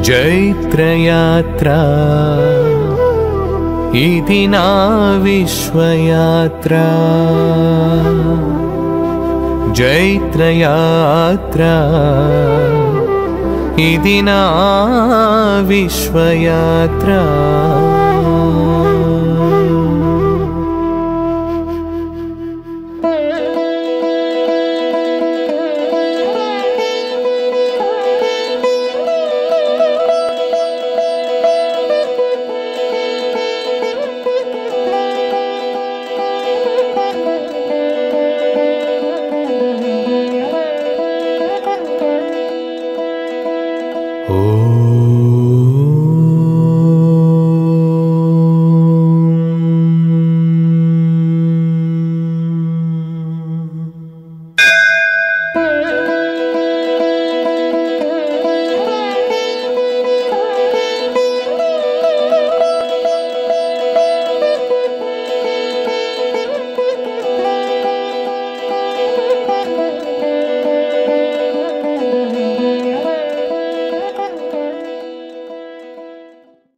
జైత్రయాత్రా ఇది నా విశ్వయాత్రా, జైత్రయాత్రా ఇది నా విశ్వయాత్రా.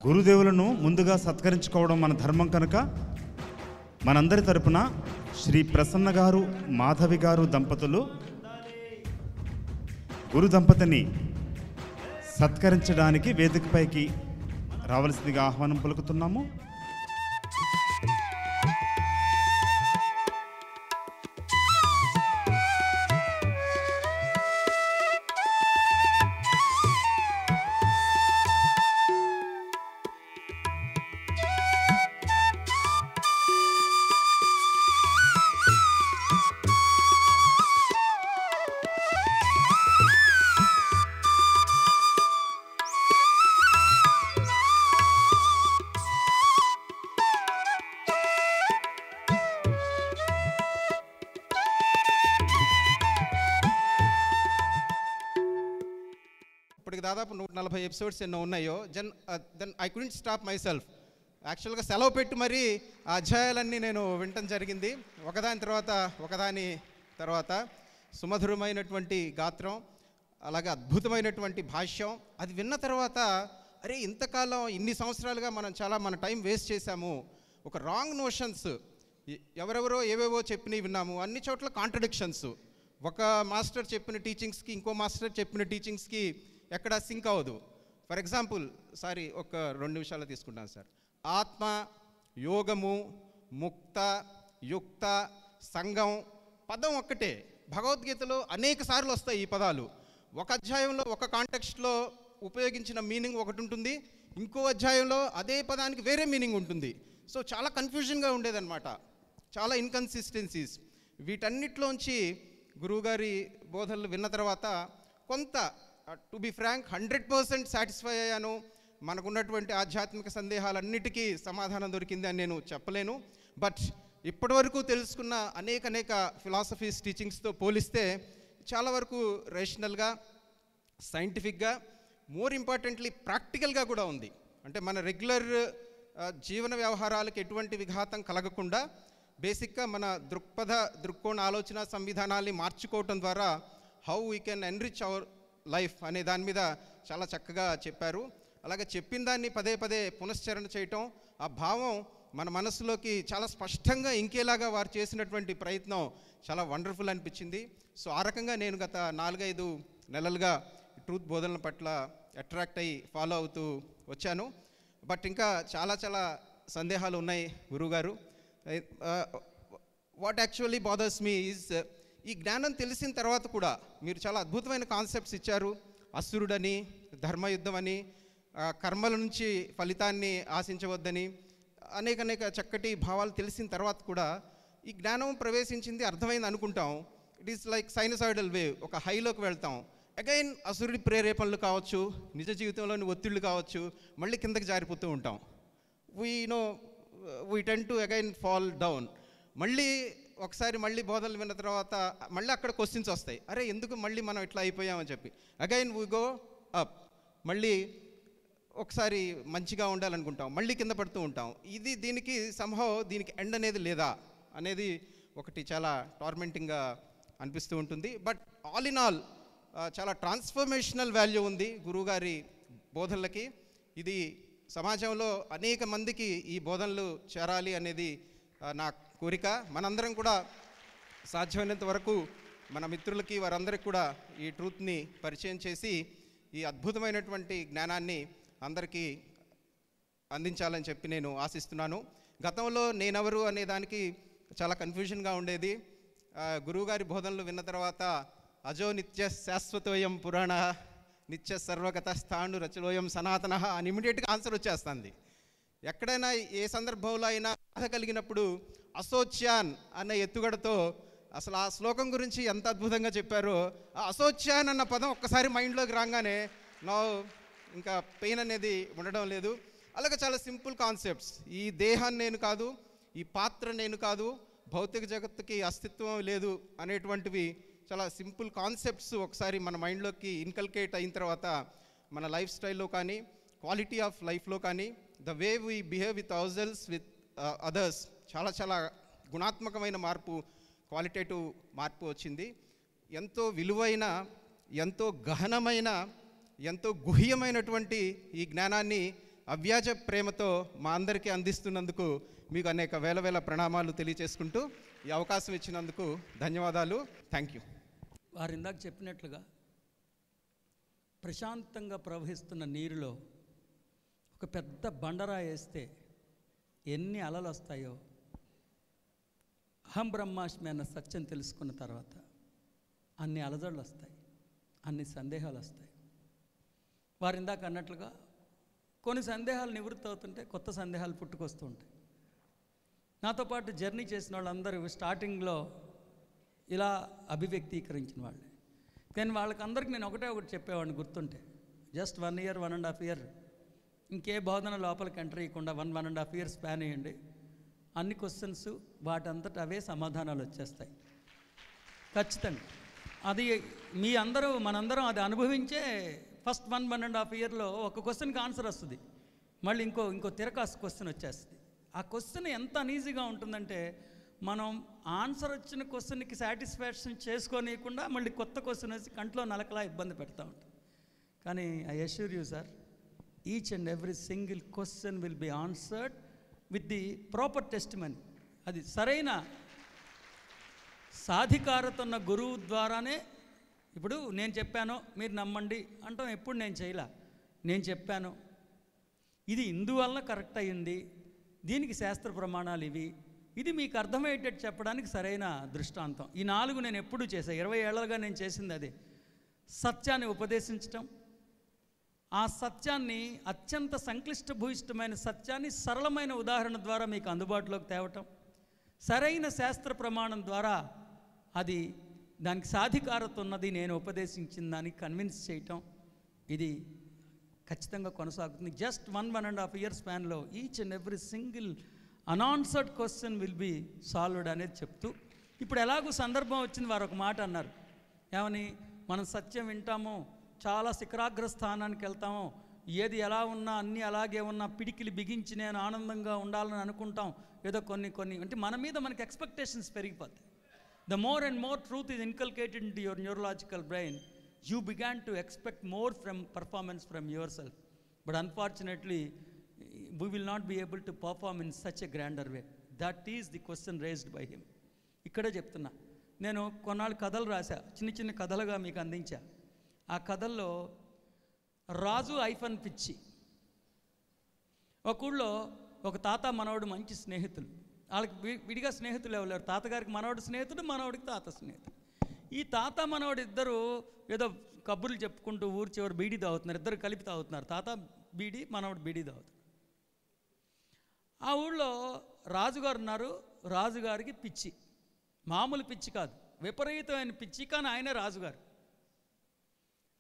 గురుదేవులను ముందుగా సత్కరించుకోవడం మన ధర్మం కనుక మనందరి తరపున శ్రీ ప్రసన్న గారు మాధవి గారు దంపతులు గురు దంపతిని సత్కరించడానికి వేదికపైకి రావాల్సిందిగా ఆహ్వానం పలుకుతున్నాము. ఇప్పటికి దాదాపు 140 ఎపిసోడ్స్ ఎన్నో ఉన్నాయో. Then I couldn't stop myself. యాక్చువల్గా సెలవు పెట్టి మరీ ఆ అధ్యాయాలన్నీ నేను వినటం జరిగింది. ఒకదాని తర్వాత సుమధురమైనటువంటి గాత్రం, అలాగే అద్భుతమైనటువంటి భాష్యం. అది విన్న తర్వాత అరే ఇంతకాలం ఇన్ని సంవత్సరాలుగా మనం మన టైం వేస్ట్ చేశాము. ఒక రాంగ్ నోషన్స్, ఎవరెవరో ఏవేవో చెప్పినవి విన్నాము. అన్ని చోట్ల కాంట్రడిక్షన్స్. ఒక మాస్టర్ చెప్పిన టీచింగ్స్కి ఇంకో మాస్టర్ చెప్పిన టీచింగ్స్కి ఎక్కడ సింక్ అవ్వదు. ఫర్ ఎగ్జాంపుల్ ఒక 2 నిమిషాలు తీసుకుంటాను సార్. ఆత్మ, యోగము, ముక్త, యుక్త, సంఘం పదం ఒక్కటే. భగవద్గీతలో అనేక సార్లు వస్తాయి ఈ పదాలు. ఒక అధ్యాయంలో ఒక కాంటెక్స్ట్లో ఉపయోగించిన మీనింగ్ ఒకటి ఉంటుంది, ఇంకో అధ్యాయంలో అదే పదానికి వేరే మీనింగ్ ఉంటుంది. సో చాలా కన్ఫ్యూజన్గా ఉండేదన్నమాట, చాలా ఇన్కన్సిస్టెన్సీస్. వీటన్నిటిలోంచి గురువుగారి బోధనలు విన్న తర్వాత కొంత టు బి ఫ్రాంక్ 100% సాటిస్ఫై అయ్యాను. మనకున్నటువంటి ఆధ్యాత్మిక సందేహాలన్నిటికీ సమాధానం దొరికింది అని నేను చెప్పలేను. బట్ ఇప్పటివరకు తెలుసుకున్న అనేక ఫిలాసఫీస్ టీచింగ్స్తో పోలిస్తే చాలా వరకు రేషనల్గా, సైంటిఫిక్గా, మోర్ ఇంపార్టెంట్లీ ప్రాక్టికల్గా కూడా ఉంది. అంటే మన రెగ్యులర్ జీవన వ్యవహారాలకు ఎటువంటి విఘాతం కలగకుండా బేసిక్గా మన దృక్కోణ ఆలోచన సంవిధానాన్ని మార్చుకోవటం ద్వారా how we can enrich our life అనే దాని మీద చాలా చక్కగా చెప్పారు. అలాగే చెప్పిన దాన్ని పదే పునశ్చరణ చేయటం, ఆ భావం మన మనసులోకి చాలా స్పష్టంగా ఇంకేలాగా వారు చేసినటువంటి ప్రయత్నం చాలా వండర్ఫుల్ అనిపించింది. సో ఆ రకంగా నేను గత 4-5 నెలలుగా ట్రూత్ బోధనల పట్ల అట్రాక్ట్ అయ్యి ఫాలో అవుతూ వచ్చాను. బట్ ఇంకా చాలా సందేహాలు ఉన్నాయి గురువుగారు. What actually bothers me is, ఈ జ్ఞానం తెలిసిన తర్వాత కూడా మీరు చాలా అద్భుతమైన కాన్సెప్ట్స్ ఇచ్చారు. అసురుడని, ధర్మయుద్ధం అని, కర్మల నుంచి ఫలితాన్ని ఆశించవద్దని, అనేక చక్కటి భావాలు తెలిసిన తర్వాత కూడా ఈ జ్ఞానం ప్రవేశించింది, అర్థమైంది అనుకుంటాం. It is like sinusoidal wave, ఒక హైలోకి వెళ్తాం. అగైన్ అసురుడి ప్రేరేపణలు కావచ్చు, నిజ జీవితంలోని ఒత్తిళ్ళు కావచ్చు, మళ్ళీ కిందకి జారిపోతూ ఉంటాం. We tend to again fall down. మళ్ళీ బోధనలు విన్న తర్వాత మళ్ళీ అక్కడ క్వశ్చన్స్ వస్తాయి. అరే ఎందుకు మళ్ళీ మనం ఇట్లా అయిపోయామని చెప్పి అగైన్ వీ గో అప్. మళ్ళీ ఒకసారి మంచిగా ఉండాలనుకుంటాం, మళ్ళీ కింద పడుతూ ఉంటాం. దీనికి దీనికి ఎండ్ అనేది లేదా అనేది ఒకటి చాలా టార్మెంటింగ్గా అనిపిస్తూ ఉంటుంది. బట్ ఆల్ ఇన్ ఆల్ చాలా ట్రాన్స్ఫర్మేషనల్ వాల్యూ ఉంది గురువుగారి బోధనలకి. ఇది సమాజంలో అనేక మందికి ఈ బోధనలు చేరాలి అనేది నా కోరిక. మనందరం కూడా సాధ్యమైనంత వరకు మన మిత్రులకి వారందరికీ కూడా ఈ ట్రూత్ని పరిచయం చేసి ఈ అద్భుతమైనటువంటి జ్ఞానాన్ని అందరికీ అందించాలని చెప్పి నేను ఆశిస్తున్నాను. గతంలో నేనెవరు అనే దానికి చాలా కన్ఫ్యూజన్గా ఉండేది. గురువుగారి బోధనలు విన్న తర్వాత అజో నిత్య శాశ్వతోయం పురాణ నిత్య సర్వగత స్థాణు రచలోయం సనాతన అని ఇమీడియట్గా ఆన్సర్ వచ్చేస్తుంది. ఎక్కడైనా ఏ సందర్భంలో అయినా బాధ కలిగినప్పుడు అసోచ్యాన్ అన్న ఎత్తుగడతో అసలు ఆ శ్లోకం గురించి ఎంత అద్భుతంగా చెప్పారో, ఆ అసోచ్యాన్ అన్న పదం ఒక్కసారి మైండ్లోకి రాగానే నా ఇంకా పెయిన్ అనేది ఉండడం లేదు. అలాగే చాలా సింపుల్ కాన్సెప్ట్స్. ఈ దేహాన్ని నేను కాదు, ఈ పాత్ర నేను కాదు, భౌతిక జగత్తుకి అస్తిత్వం లేదు అనేటువంటివి చాలా సింపుల్ కాన్సెప్ట్స్ ఒకసారి మన మైండ్లోకి ఇన్కల్కేట్ అయిన తర్వాత మన లైఫ్ స్టైల్లో కానీ, క్వాలిటీ ఆఫ్ లైఫ్లో కానీ, the way we behave with our with others చాలా చాలా గుణాత్మకమైన మార్పు, క్వాలిటేటివ్ మార్పు వచ్చింది. ఎంతో విలువైన, ఎంతో గహనమైన, ఎంతో గుహ్యమైనటువంటి ఈ జ్ఞానాన్ని అవ్యాజ ప్రేమతో మా అందరికీ అందిస్తున్నందుకు మీకు అనేక వేల వేల ప్రణామాలు తెలియచేసుకుంటూ ఈ అవకాశం ఇచ్చినందుకు ధన్యవాదాలు. Thank you. వారు ఇందాక చెప్పినట్లుగా ప్రశాంతంగా ప్రవహిస్తున్న నీరులో ఒక పెద్ద బండరా వేస్తే ఎన్ని అలలు వస్తాయో, అహం బ్రహ్మాస్మి అన్న సత్యం తెలుసుకున్న తర్వాత అన్ని అలజడులు వస్తాయి, అన్ని సందేహాలు వస్తాయి. వారు ఇందాక అన్నట్లుగా కొన్ని సందేహాలు నివృత్తి అవుతుంటే కొత్త సందేహాలు పుట్టుకొస్తూ ఉంటాయి. నాతో పాటు జర్నీ చేసిన వాళ్ళందరూ స్టార్టింగ్లో ఇలా అభివ్యక్తీకరించిన వాళ్ళే. కానీ వాళ్ళకందరికీ నేను ఒకటే ఒకటి చెప్పేవాడిని గుర్తుంటే, జస్ట్ 1 year 1.5 year ఇంకే బోధన లోపలికి ఎంటర్ అయ్యకుండా 1.5 years స్పాన్ అయ్యండి, అన్ని క్వశ్చన్స్ వాటంతట అవే సమాధానాలు వచ్చేస్తాయి ఖచ్చితంగా. అది మీ అందరూ మనందరం అది అనుభవించే ఫస్ట్ 1.5 yearలో ఒక క్వశ్చన్కి ఆన్సర్ వస్తుంది, మళ్ళీ ఇంకో తిరకాసు క్వశ్చన్ వచ్చేస్తుంది. ఆ క్వశ్చన్ ఎంత అన్ఈజీగా ఉంటుందంటే మనం ఆన్సర్ వచ్చిన క్వశ్చన్కి సాటిస్ఫాక్షన్ చేసుకోనియకుండా మళ్ళీ కొత్త క్వశ్చన్ వచ్చి కంట్లో నలకలా ఇబ్బంది పెడతా ఉంటుంది. కానీ I assure you sir, each and every single question will be answered with the proper testimony. అది సరైన సాధికారత ఉన్న గురువు ద్వారానే. ఇప్పుడు నేను చెప్పాను మీరు నమ్మండి అంటాం, ఎప్పుడు నేను చేయలే. నేను చెప్పాను ఇది ఇందువలన కరెక్ట్ అయ్యింది, దీనికి శాస్త్ర ప్రమాణాలు ఇవి, ఇది మీకు అర్థమయ్యేటట్టు చెప్పడానికి సరైన దృష్టాంతం. ఈ 4 నేను ఎప్పుడూ చేశాను. 20 ఏళ్ళగా నేను చేసింది అదే. సత్యాన్ని ఉపదేశించటం, ఆ సత్యాన్ని అత్యంత సంక్లిష్ట భూయిష్టమైన సత్యాన్ని సరళమైన ఉదాహరణ ద్వారా మీకు అందుబాటులోకి తేవటం, సరైన శాస్త్ర ప్రమాణం ద్వారా అది దానికి సాధికారత ఉన్నది నేను ఉపదేశించిన దానికి కన్విన్స్ చేయటం, ఇది ఖచ్చితంగా కొనసాగుతుంది. జస్ట్ 1.5 year స్పాన్లో each and every single unanswered question will be solved అనేది చెప్తూ, ఇప్పుడు ఎలాగూ సందర్భం వచ్చింది, వారు ఒక మాట అన్నారు, ఏమని, మనం సత్యం వింటామో చాలా శిఖరాగ్ర స్థానానికి వెళ్తామో, ఏది ఎలా ఉన్నా అన్నీ అలాగే ఉన్నా పిడికిలి బిగించి నేను ఆనందంగా ఉండాలని అనుకుంటాం, ఏదో కొన్ని అంటే మన మీద మనకి ఎక్స్పెక్టేషన్స్ పెరిగిపోతాయి. The more and more truth is inculcated in to your neurological brain, you began to expect more from performance from yourself, but unfortunately we will not be able to perform in such a grander way. That is the question raised by him. ఇక్కడే చెప్తున్నా, నేను కొన్నాళ్ళు కథలు రాశా, చిన్న కథలుగా మీకు అందించా. ఆ కథల్లో రాజు ఐఫన్ పిచ్చి. ఒక ఊళ్ళో ఒక తాత మనవడు మంచి స్నేహితులు, వాళ్ళకి విడిగా స్నేహితులు ఎవరు, తాతగారికి మనవడు స్నేహితుడు, మనవడికి తాత స్నేహితుడు. ఈ తాత మనవడు ఇద్దరు ఏదో కబుర్లు చెప్పుకుంటూ ఊరు చివరి బీడీ తాగుతున్నారు, ఇద్దరు కలిపి తాగుతున్నారు, తాత బీడీ మనవడు బీడీ తాగుతున్నారు. ఆ ఊళ్ళో రాజుగారు ఉన్నారు, రాజుగారికి పిచ్చి, మామూలు పిచ్చి కాదు, విపరీతమైన పిచ్చి, కానీ ఆయనే రాజుగారు.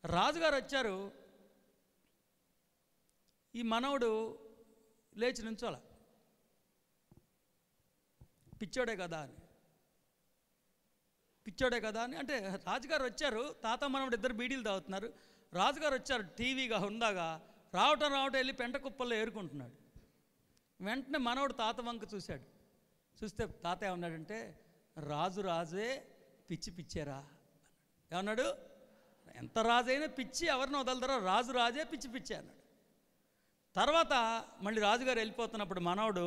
రాజుగారు వచ్చారు, ఈ మనవడు లేచి నుంచోలా, పిచ్చోడే కదా అని అంటే రాజుగారు వచ్చారు, తాత మనవడు ఇద్దరు బీడీలు తాగుతున్నారు, రాజుగారు వచ్చారు టీవీగా ఉందాగా, రావటం వెళ్ళి పెంట కుప్పల్లో ఏరుకుంటున్నాడు. వెంటనే మనవడు తాత వంక చూశాడు, చూస్తే తాత ఏమన్నాడంటే, రాజే పిచ్చి పిచ్చేరా ఏమన్నాడు, ఎంత రాజైనా పిచ్చి ఎవరిని వదలదరా, రాజే పిచ్చి పిచ్చే అన్నాడు. తర్వాత మళ్ళీ రాజుగారు వెళ్ళిపోతున్నప్పుడు మనవడు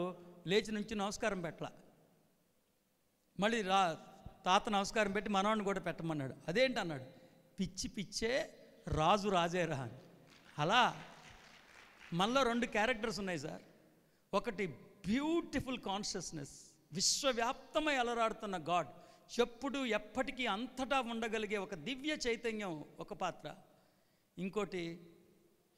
లేచి నుంచి నమస్కారం పెట్టలా. మళ్ళీ తాత నమస్కారం పెట్టి మనవాడిని కూడా పెట్టమన్నాడు. అదేంటి అన్నాడు, పిచ్చి పిచ్చే రాజు రాజేరా అని. అలా మనలో 2 క్యారెక్టర్స్ ఉన్నాయి సార్. ఒకటి బ్యూటిఫుల్ కాన్షియస్నెస్, విశ్వవ్యాప్తమై అలరాడుతున్న గాడ్, ఎప్పుడు ఎప్పటికీ అంతటా ఉండగలిగే ఒక దివ్య చైతన్యం ఒక పాత్ర. ఇంకోటి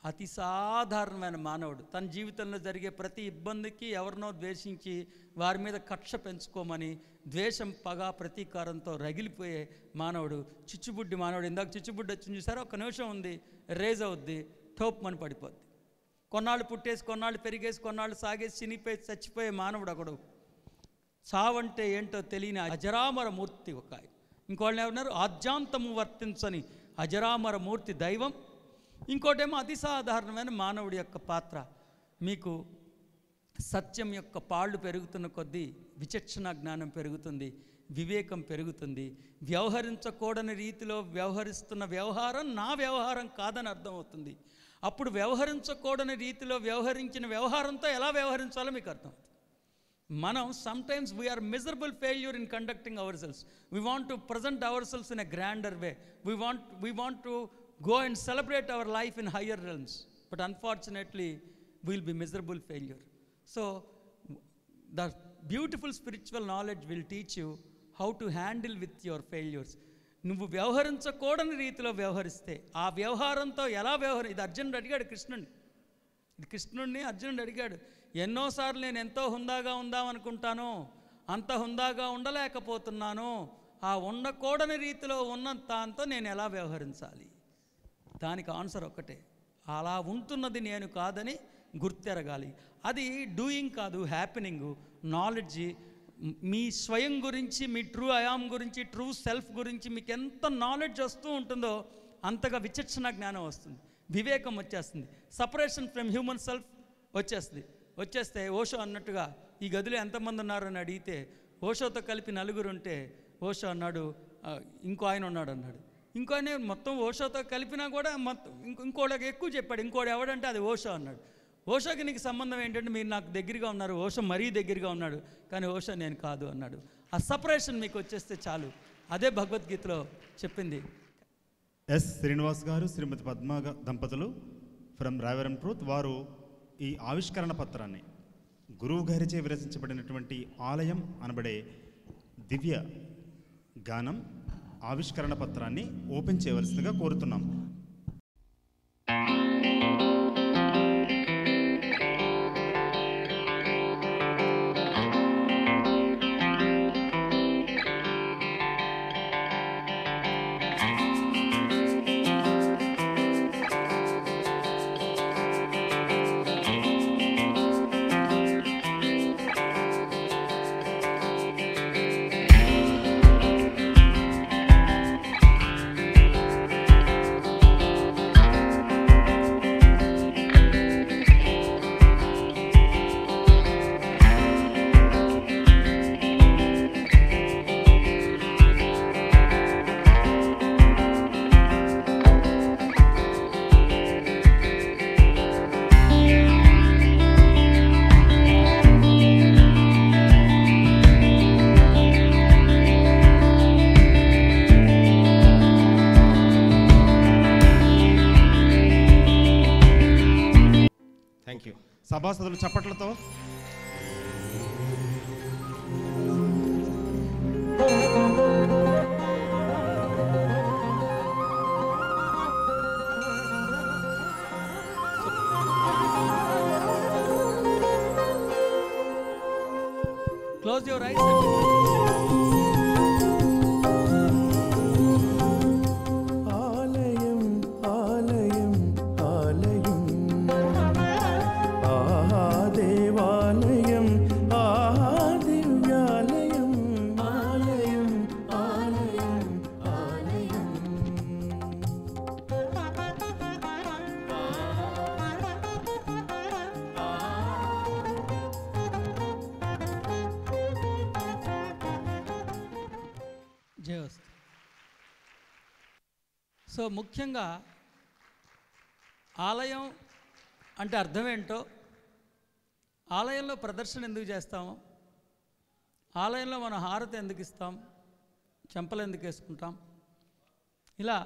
అతి సాధారణమైన మానవుడు, తన జీవితంలో జరిగే ప్రతి ఇబ్బందికి ఎవరినో ద్వేషించి వారి మీద కక్ష పెంచుకోమని ద్వేషం, పగ, ప్రతీకారంతో రగిలిపోయే మానవుడు, చిచ్చుబుడ్డి మానవుడు. ఇందాక చిచ్చుబుడ్డి వచ్చింది చూసారా, ఒక నిమిషం ఉంది, రేజ్ అవుద్ది, టోప్మని పడిపోద్ది. కొన్నాళ్ళు పుట్టేసి, కొన్నాళ్ళు పెరిగేసి, కొన్నాళ్ళు సాగేసి చినిపోయి చచ్చిపోయే మానవుడు ఒకడు. చావంటే ఏంటో తెలియని అజరామర మూర్తి ఒక ఆయన. ఇంకోళ్ళు ఏమన్నారు, ఆద్యాంతము వర్తించని అజరామర మూర్తి దైవం. ఇంకోటేమో అతి సాధారణమైన మానవుడి యొక్క పాత్ర. మీకు సత్యం యొక్క పాళ్ళు పెరుగుతున్న కొద్దీ విచక్షణ జ్ఞానం పెరుగుతుంది, వివేకం పెరుగుతుంది. వ్యవహరించకూడని రీతిలో వ్యవహరిస్తున్న వ్యవహారం నా వ్యవహారం కాదని అర్థమవుతుంది. అప్పుడు వ్యవహరించకూడని రీతిలో వ్యవహరించిన వ్యవహారంతో ఎలా వ్యవహరించాలో మీకు అర్థమవుతుంది. మనం sometimes we are miserable failure in conducting ourselves. We want to present ourselves in a grander way. We want to go and celebrate our life in higher realms, but unfortunately we'll be miserable failure. So the beautiful spiritual knowledge will teach you how to handle with your failures. నువ్వు వ్యవహరించకూడని రీతిలో వ్యవహరిస్తే ఆ వ్యవహారంతో ఎలా ఇది అర్జునుడు అడిగాడు కృష్ణుడిని. ఇది కృష్ణుడిని అర్జునుడు అడిగాడు. ఎన్నోసార్లు నేను ఎంతో హుందాగా ఉందామనుకుంటాను, అంత హుందాగా ఉండలేకపోతున్నాను, ఆ ఉండకూడని రీతిలో ఉన్న దాంతో నేను ఎలా వ్యవహరించాలి? దానికి ఆన్సర్ ఒక్కటే, అలా ఉంటున్నది నేను కాదని గుర్తెరగాలి. అది డూయింగ్ కాదు, హ్యాపెనింగు. నాలెడ్జి, మీ స్వయం గురించి, మీ ట్రూ ఐఆమ్ గురించి, ట్రూ సెల్ఫ్ గురించి మీకు ఎంత నాలెడ్జ్ వస్తూ ఉంటుందో అంతగా విచక్షణ జ్ఞానం వస్తుంది, వివేకం వచ్చేస్తుంది, సపరేషన్ ఫ్రమ్ హ్యూమన్ సెల్ఫ్ వచ్చేస్తే ఓషో అన్నట్టుగా ఈ గదిలో ఎంతమంది ఉన్నారని అడిగితే ఓషోతో కలిపి 4 ఉంటే ఓషో అన్నాడు, ఇంకో ఆయన ఉన్నాడు అన్నాడు. ఇంకో ఆయన మొత్తం ఓషోతో కలిపినా కూడా ఇంకోళ్ళకి ఎక్కువ చెప్పాడు. ఇంకోటి ఎవడంటే అది ఓషో అన్నాడు. ఓషోకి నీకు సంబంధం ఏంటంటే మీరు నాకు దగ్గరగా ఉన్నారు, ఓషో మరీ దగ్గరగా ఉన్నాడు, కానీ ఓషో నేను కాదు అన్నాడు. ఆ సపరేషన్ మీకు వచ్చేస్తే చాలు. అదే భగవద్గీతలో చెప్పింది. ఎస్ శ్రీనివాస్ గారు, శ్రీమతి పద్మ దంపతులు ఫ్రమ్ రాయవరం ట్రూత్, వారు ఈ ఆవిష్కరణ పత్రాన్ని గురువు గారిచే విరచించబడినటువంటి ఆలయం అనబడే దివ్య గానం ఆవిష్కరణ పత్రాన్ని ఓపెన్ చేయవలసిందిగా కోరుతున్నాం. సభాసదులు చప్పట్లతో క్లోజ్ యువర్ ఐస్. సో ముఖ్యంగా ఆలయం అంటే అర్థం ఏంటో, ఆలయంలో ప్రదర్శన ఎందుకు చేస్తాము, ఆలయంలో మనం హారతి ఎందుకు ఇస్తాం, చెంపలు ఎందుకు వేసుకుంటాం, ఇలా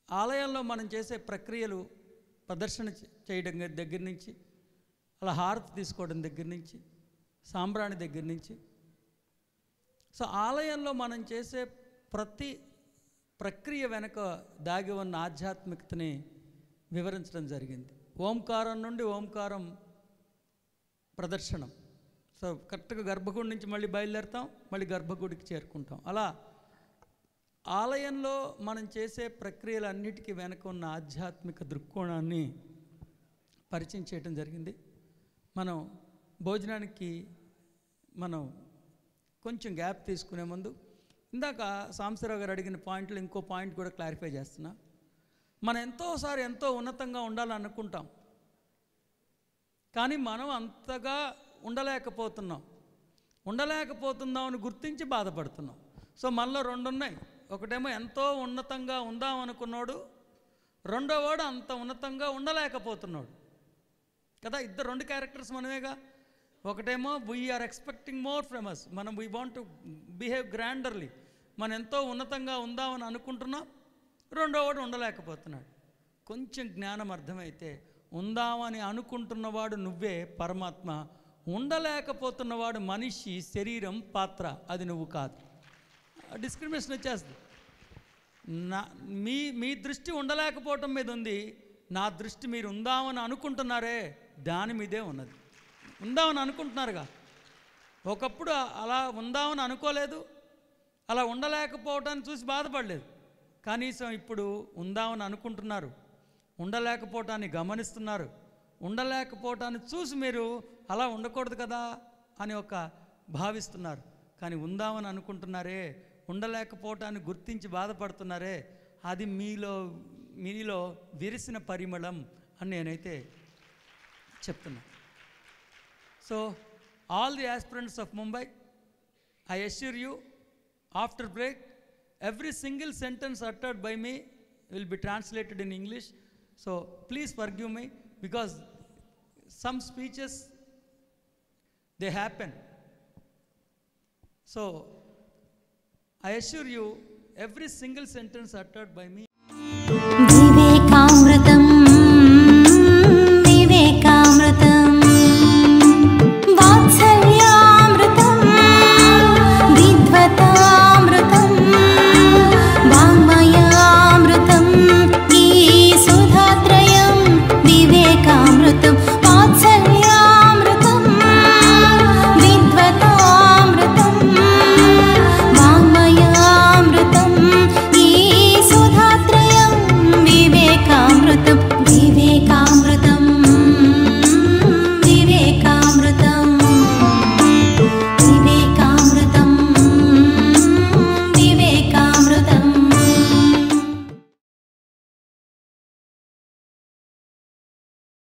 ఆలయంలో మనం చేసే ప్రక్రియలు ప్రదర్శన చేయడం దగ్గర నుంచి, అలా హారతి తీసుకోవడం దగ్గర నుంచి, సాంబ్రాణి దగ్గర నుంచి, సో ఆలయంలో మనం చేసే ప్రతి ప్రక్రియ వెనక దాగి ఉన్న ఆధ్యాత్మికతని వివరించడం జరిగింది. ఓంకారం నుండి ఓంకారం ప్రదర్శనం. సో కరెక్ట్గా గర్భగుడి నుంచి మళ్ళీ బయలుదేరుతాం, మళ్ళీ గర్భగుడికి చేరుకుంటాం. అలా ఆలయంలో మనం చేసే ప్రక్రియలన్నిటికీ వెనక ఉన్న ఆధ్యాత్మిక దృక్కోణాన్ని పరిచయం చేయడం జరిగింది. మనం భోజనానికి మనం కొంచెం గ్యాప్ తీసుకునే ముందు ఇందాక సాంబశివరావు గారు అడిగిన పాయింట్లో ఇంకో పాయింట్ కూడా క్లారిఫై చేస్తున్నా. మనం ఎంతోసారి ఎంతో ఉన్నతంగా ఉండాలనుకుంటాం, కానీ మనం అంతగా ఉండలేకపోతున్నామని గుర్తించి బాధపడుతున్నాం. సో మనలో రెండు ఉన్నాయి. ఒకటేమో ఎంతో ఉన్నతంగా ఉందాం అనుకున్నాడు, రెండోవాడు అంత ఉన్నతంగా ఉండలేకపోతున్నాడు కదా. ఇద్దరు రెండు క్యారెక్టర్స్ మనమేగా. ఒకటేమో we are expecting more from us, మనం we want to behave granderly, మనం ఎంతో ఉన్నతంగా ఉందామని అనుకుంటున్నాం, రెండోవాడు ఉండలేకపోతున్నాడు. కొంచెం జ్ఞానం అర్థమైతే ఉందామని అనుకుంటున్నవాడు నువ్వే పరమాత్మ, ఉండలేకపోతున్నవాడు మనిషి, శరీరం, పాత్ర, అది నువ్వు కాదు. డిస్క్రిమినేషన్ వచ్చేస్తుంది. మీ దృష్టి ఉండలేకపోవటం మీద ఉంది, నా దృష్టి మీరు ఉందామని అనుకుంటున్నారే దాని మీదే ఉన్నది. ఉందామని అనుకుంటున్నారుగా, ఒకప్పుడు అలా ఉందామని అనుకోలేదు, అలా ఉండలేకపోవటాన్ని చూసి బాధపడలేదు. కనీసం ఇప్పుడు ఉందామని అనుకుంటున్నారు, ఉండలేకపోవటాన్ని గమనిస్తున్నారు, ఉండలేకపోవటాన్ని చూసి మీరు అలా ఉండకూడదు కదా అని భావిస్తున్నారు. కానీ ఉందామని అనుకుంటున్నారే, ఉండలేకపోవటాన్ని గుర్తించి బాధపడుతున్నారే, అది మీలో విరిసిన పరిమళం అని నేనైతే చెప్తున్నా. So all the aspirants of Mumbai, I assure you, after break, every single sentence uttered by me will be translated in English. So please forgive me, because some speeches, they happen. So I assure you, every single sentence uttered by me